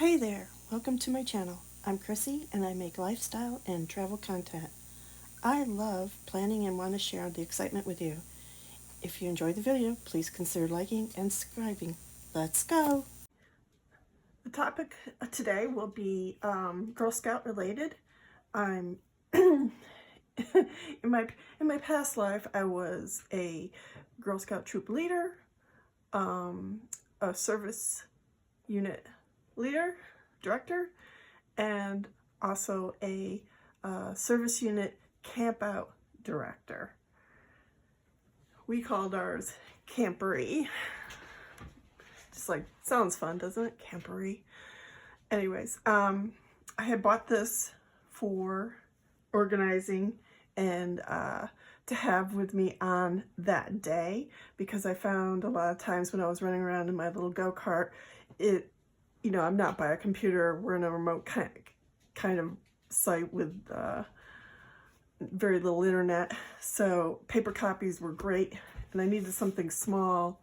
Hey there, welcome to my channel. I'm Chrissy and I make lifestyle and travel content. I love planning and want to share the excitement with you. If you enjoyed the video, please consider liking and subscribing. Let's go! The topic today will be Girl Scout related. I'm in my past life I was a Girl Scout troop leader, a service unit leader, director, and also a service unit campout director. We called ours campery. Just like, sounds fun, doesn't it? Campery. Anyways, I had bought this for organizing and to have with me on that day, because I found a lot of times when I was running around in my little go-kart, I'm not by a computer. We're in a remote kind of site with very little internet. So paper copies were great, and I needed something small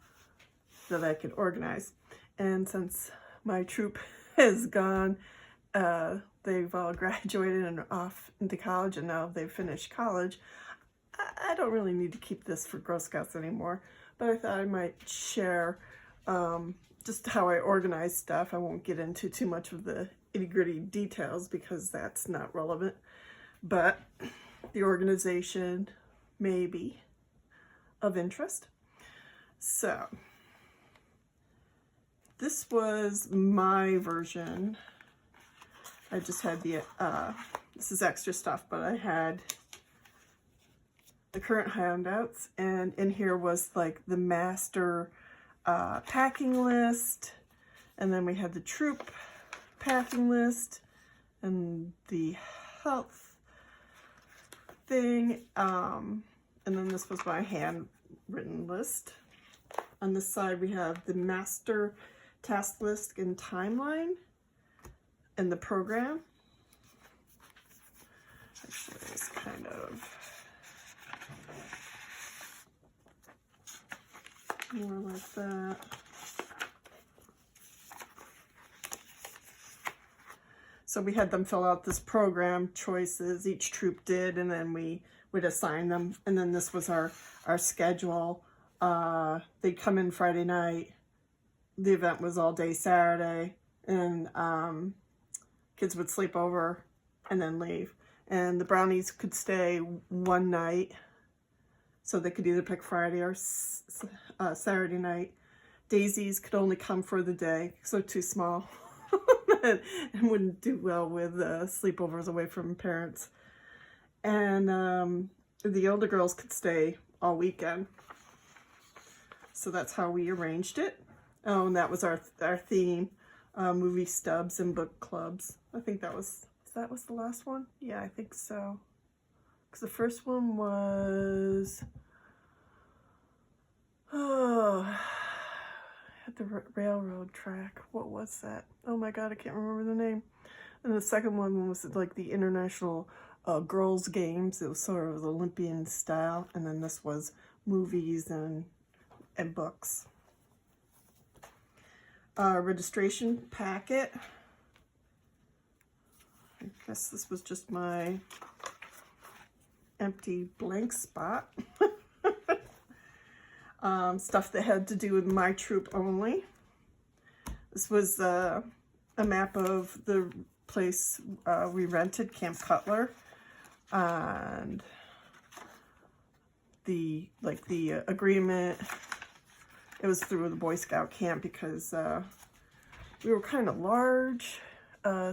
that I could organize. And since my troop is gone, they've all graduated and off into college, and now they've finished college, I don't really need to keep this for Girl Scouts anymore. But I thought I might share just how I organize stuff. I won't get into too much of the itty-gritty details because that's not relevant, but the organization may be of interest. So this was my version. I just had the, this is extra stuff, but I had the current handouts, and in here was like the master packing list, and then we had the troop packing list and the health thing, and then this was my handwritten list. On this side we have the master task list and timeline and the program. Actually, it's kind of more like that. So we had them fill out this program choices, each troop did, and then we would assign them. And then this was our schedule. They'd come in Friday night. The event was all day Saturday, and kids would sleep over and then leave. And the Brownies could stay one night, so they could either pick Friday or Saturday night. Daises could only come for the day, so too small, and wouldn't do well with sleepovers away from parents. And the older girls could stay all weekend. So that's how we arranged it. Oh, and that was our theme, movie stubs and book clubs. I think that was the last one? Yeah, I think so. Because the first one was, at the railroad track. What was that? Oh my god, I can't remember the name. And the second one was like the international girls games. It was sort of Olympian style. And then this was movies and books. Registration packet. I guess this was just my empty blank spot. Stuff that had to do with my troop only. This was a map of the place we rented, Camp Cutler, and the agreement. It was through the Boy Scout camp because we were kind of large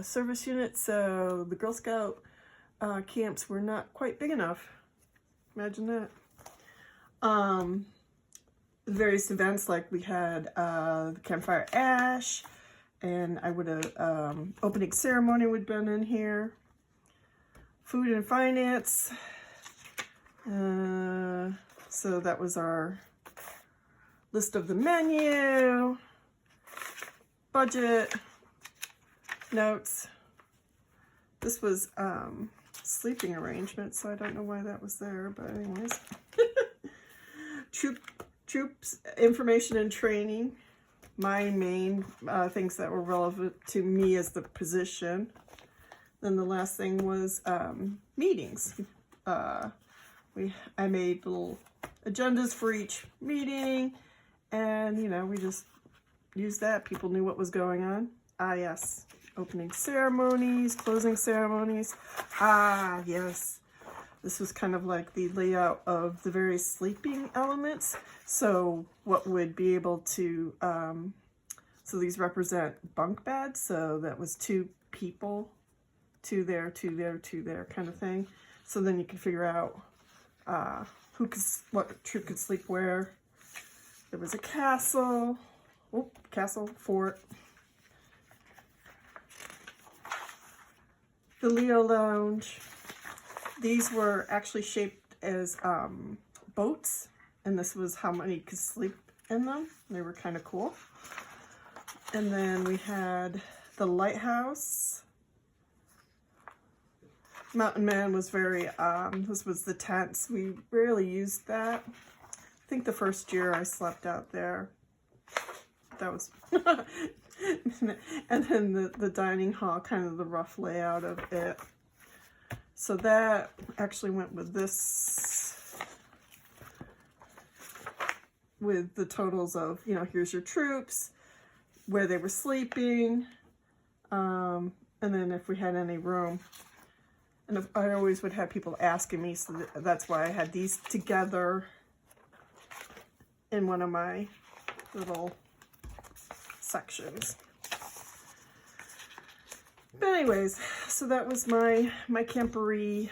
service unit, so the Girl Scout camps were not quite big enough. Imagine that. Various events, like we had the campfire ash, and I would have opening ceremony would have been in here. Food and finance. So that was our list of the menu, budget, notes. This was sleeping arrangements, so I don't know why that was there, but anyways. Troops information and training. my main things that were relevant to me as the position. Then the last thing was meetings. I made little agendas for each meeting, and you know, we just used that. People knew what was going on. Yes, opening ceremonies, closing ceremonies. Yes, this was kind of like the layout of the various sleeping elements. So what would be able to, so these represent bunk beds. So that was 2 people, 2 there, 2 there, 2 there kind of thing. So then you can figure out what troop could sleep where. There was a castle, fort. The Leo Lounge. These were actually shaped as boats, and this was how many could sleep in them. They were kind of cool. And then we had the lighthouse. Mountain Man was very, this was the tents. We rarely used that. I think the first year I slept out there. That was, and then the dining hall, kind of the rough layout of it. So that actually went with this, with the totals of, you know, here's your troops, where they were sleeping, and then if we had any room. And if, I always would have people asking me, so that's why I had these together in one of my little sections. But anyways, so that was my camporee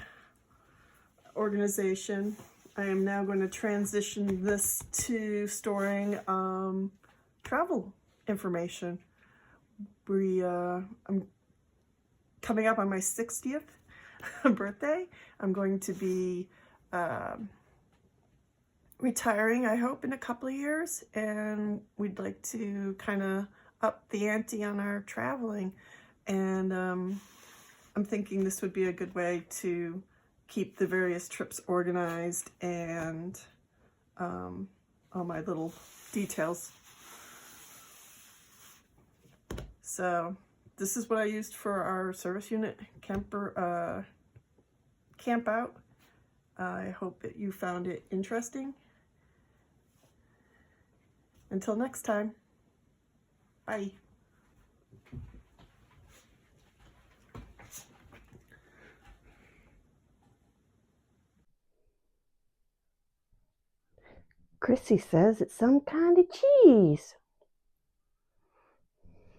organization. I am now going to transition this to storing travel information. I'm coming up on my 60th birthday. I'm going to be retiring, I hope, in a couple of years, and we'd like to kind of up the ante on our traveling. And I'm thinking this would be a good way to keep the various trips organized and all my little details. So this is what I used for our service unit campout. I hope that you found it interesting. Until next time, bye. Chrissy says it's some kind of cheese.